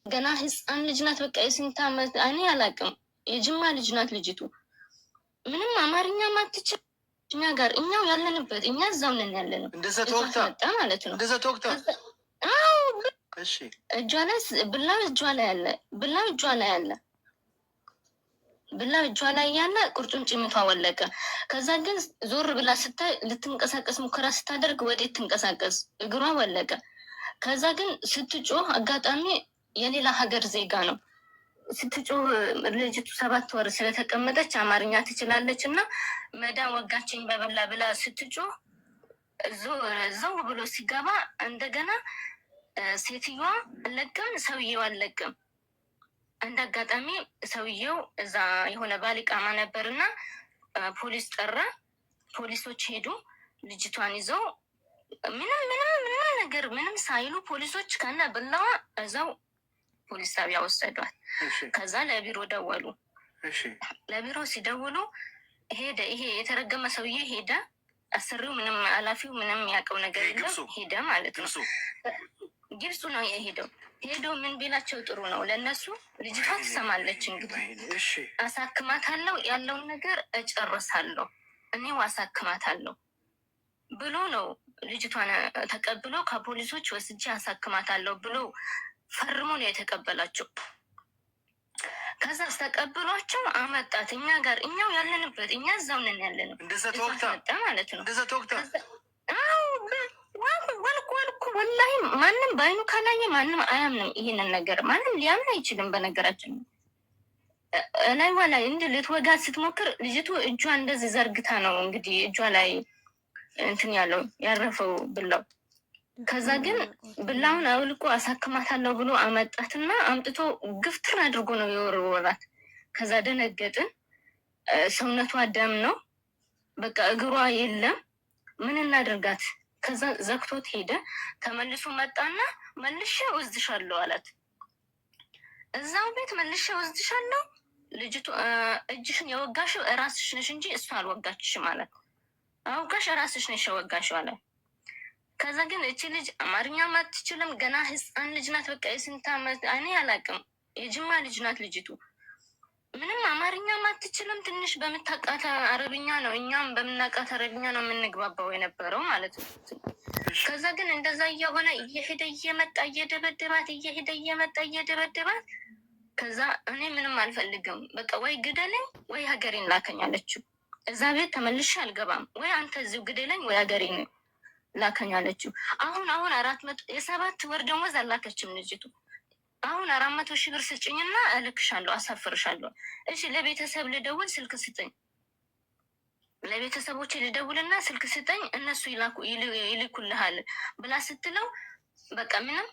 ገና ህፃን ልጅ ናት። በቃ የስንት ዓመት እኔ አላውቅም። የጅማ ልጅ ናት ልጅቱ። ምንም አማርኛ ማትችል እኛ ጋር እኛው ያለንበት እኛ እዛው ነን ያለነው። እንደዛ ተወቅታ ማለት ነው። እንደዛ ተወቅታ እጇ ላይ ብላው እጇ ላይ ያለ ብላው እጇ ላይ ያለ ብላው እጇ ላይ ያለ ቁርጭምጭሚቷ ወለቀ። ከዛ ግን ዞር ብላ ስታይ ልትንቀሳቀስ ሙከራ ስታደርግ ወዴት ትንቀሳቀስ? እግሯ ወለቀ። ከዛ ግን ስትጮህ አጋጣሚ የሌላ ሀገር ዜጋ ነው ስትጮህ። ልጅቱ 7 ወር ስለተቀመጠች አማርኛ ትችላለች እና መዳን ወጋችኝ በበላ ብላ ስትጮህ ዘው ብሎ ሲገባ እንደገና ሴትዮዋ አለቅም፣ ሰውየው አለቅም። እንደ አጋጣሚ ሰውየው እዛ የሆነ ባሊቃማ ነበር እና ፖሊስ ጠራ። ፖሊሶች ሄዱ ልጅቷን ይዘው ምንም ነገር ምንም ሳይሉ ፖሊሶች ከነ ብላዋ እዛው ፖሊስ ጣቢያ ወሰዷል። ከዛ ለቢሮ ደወሉ። ለቢሮ ሲደውሉ ሄደ። ይሄ የተረገመ ሰውዬ ሄደ። አሰሪው ምንም ኃላፊው ምንም ያውቀው ነገር የለም። ሄደ ማለት ነው። ግብፁ ነው የሄደው። ሄዶ ምን ቢላቸው ጥሩ ነው ለእነሱ? ልጅቷ ትሰማለች እንግዲህ አሳክማታለሁ፣ ያለውን ነገር እጨርሳለሁ፣ እኔው አሳክማታለሁ ብሎ ነው ልጅቷን ተቀብሎ ከፖሊሶች ወስጄ አሳክማታለሁ ብሎ ፈርሞ ነው የተቀበላቸው። ከዛ ተቀብሏቸው አመጣት እኛ ጋር እኛው ያለንበት እኛ እዛው ነን ያለነው። እንደዛ ተወቅታ ማለት ነው። እንደዛ ተወቅታ ወልኩ ወላሂ ማንም በአይኑ ካላየ ማንም አያምንም። ይሄንን ነገር ማንም ሊያምን አይችልም። በነገራችን ላይዋ ላይ እንዲ ልትወጋት ስትሞክር ልጅቱ እጇ እንደዚህ ዘርግታ ነው እንግዲህ እጇ ላይ እንትን ያለው ያረፈው ብላው። ከዛ ግን ብላውን አውልቆ አሳክማታለሁ ብሎ አመጣትና አምጥቶ ግፍትር አድርጎ ነው የወረወራት። ከዛ ደነገጥን። ሰውነቷ ደም ነው በቃ እግሯ የለም። ምን እናደርጋት? ከዛ ዘግቶት ሄደ። ተመልሶ መጣና መልሼ ወስድሻለሁ አላት። እዛው ቤት መልሼ ወስድሻለሁ፣ ልጅቱ እጅሽን የወጋሽው እራስሽ ነሽ እንጂ እሷ አልወጋችሽም አላት። አውጋሽ እራስሽ ነሽ የወጋሽው አላት። ከዛ ግን እቺ ልጅ አማርኛ አትችልም፣ ገና ህፃን ልጅ ናት። በቃ የስንት ዓመት እኔ አላውቅም። የጅማ ልጅ ናት ልጅቱ። ምንም አማርኛ አትችልም። ትንሽ በምታውቃት አረብኛ ነው እኛም በምናውቃት አረብኛ ነው የምንግባባው የነበረው ማለት ነው። ከዛ ግን እንደዛ እየሆነ እየሄደ እየመጣ እየደበደባት እየሄደ እየመጣ እየደበደባት። ከዛ እኔ ምንም አልፈልግም በቃ ወይ ግደለኝ ወይ ሀገሬን ላከኝ አለችው። እዛ ቤት ተመልሼ አልገባም፣ ወይ አንተ እዚሁ ግደለኝ ወይ ሀገሬን ላከኝ አለችው። አሁን 7 ወር ደሞዝ አላከችም ልጅቱ። አሁን 400,000 ብር ስጭኝና እልክሻለሁ፣ አሳፍርሻለሁ። እሺ ለቤተሰብ ልደውል፣ ስልክ ስጠኝ፣ ለቤተሰቦች ልደውልና ስልክ ስጠኝ፣ እነሱ ይልኩልሃል ብላ ስትለው በቃ ምንም።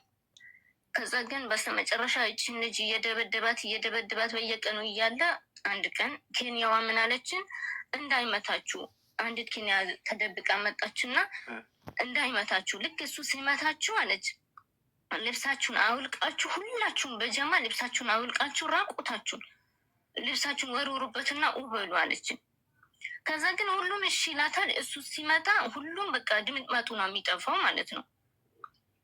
ከዛ ግን በስተመጨረሻ ይችን ልጅ እየደበደባት በየቀኑ እያለ አንድ ቀን ኬንያዋ ምን አለችን? እንዳይመታችሁ። አንዲት ኬንያ ተደብቃ መጣችና እንዳይመታችሁ፣ ልክ እሱ ሲመታችሁ አለች ልብሳችሁን አውልቃችሁ ሁላችሁም በጀማ ልብሳችሁን አውልቃችሁ ራቁታችሁን ልብሳችሁን ወርውሩበትና ውበሉ አለችን። ከዛ ግን ሁሉም እሺ ይላታል። እሱ ሲመጣ ሁሉም በቃ ድምጥማጡ ነው የሚጠፋው ማለት ነው።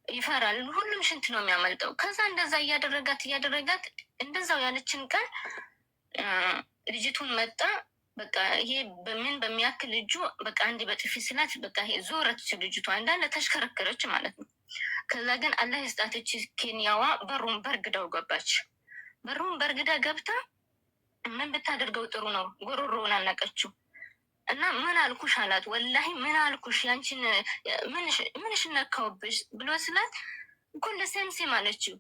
ይፈራል። ሁሉም ሽንት ነው የሚያመልጠው። ከዛ እንደዛ እያደረጋት እንደዛው ያለችን ቀን ልጅቱን መጣ። በቃ ይሄ በምን በሚያክል እጁ በቃ አንድ በጥፊ ስላት በቃ ይሄ ዞረች ልጅቷ እንዳለ ተሽከረከረች ማለት ነው። ከዛ ግን አላህ ይስጣትች ኬንያዋ በሩን በርግዳው ገባች። በሩን በርግዳ ገብታ ምን ብታደርገው ጥሩ ነው? ጎሮሮውን አናቀችው እና ምን አልኩሽ አላት። ወላሂ ምን አልኩሽ ያንቺን ምንሽ ነካውብሽ ብሎ ስላት ኩል ሴምሴም አለችው።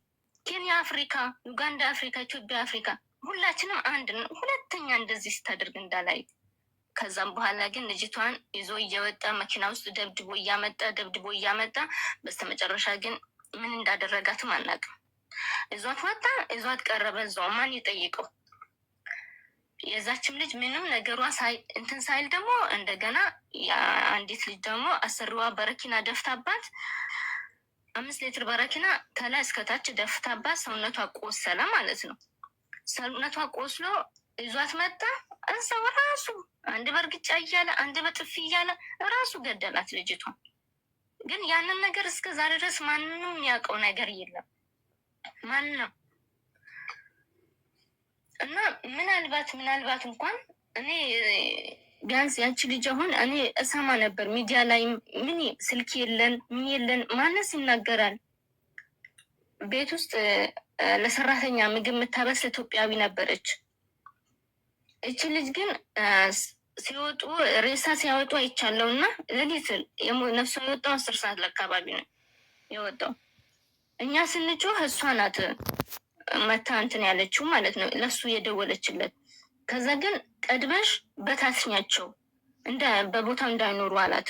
ኬንያ አፍሪካ፣ ዩጋንዳ አፍሪካ፣ ኢትዮጵያ አፍሪካ ሁላችንም አንድ ነው። ሁለተኛ እንደዚህ ስታደርግ እንዳላይ። ከዛም በኋላ ግን ልጅቷን ይዞ እየወጣ መኪና ውስጥ ደብድቦ እያመጣ በስተመጨረሻ ግን ምን እንዳደረጋትም አናውቅም። እዟት ወጣ፣ እዟት ቀረበ። እዛው ማን ይጠይቀው? የዛችም ልጅ ምንም ነገሯ እንትን ሳይል ደግሞ እንደገና አንዲት ልጅ ደግሞ አሰሪዋ በረኪና ደፍታባት 5 ሊትር በረኪና ከላይ እስከታች ደፍታባት ሰውነቷ ቆሰለ ማለት ነው። ሰውነቷ ቆስሎ ይዟት መጣ። እዛው ራሱ አንድ በእርግጫ እያለ አንድ በጥፊ እያለ ራሱ ገደላት ልጅቷ። ግን ያንን ነገር እስከ ዛሬ ድረስ ማንም ያውቀው ነገር የለም። ማንም እና ምናልባት እንኳን እኔ ቢያንስ ያቺ ልጅ አሁን እኔ እሰማ ነበር ሚዲያ ላይ ምን ስልክ የለን ምን የለን ማነስ ይናገራል። ቤት ውስጥ ለሰራተኛ ምግብ የምታበስል ኢትዮጵያዊ ነበረች። እቺ ልጅ ግን ሲወጡ ሬሳ ሲያወጡ አይቻለው እና ሌሊት ነፍሷ የወጣው 10 ሰዓት አካባቢ ነው የወጣው። እኛ ስንጮህ እሷ ናት መታ እንትን ያለችው ማለት ነው፣ ለሱ የደወለችለት። ከዛ ግን ቀድመሽ በታትኛቸው በቦታው እንዳይኖሩ አላት።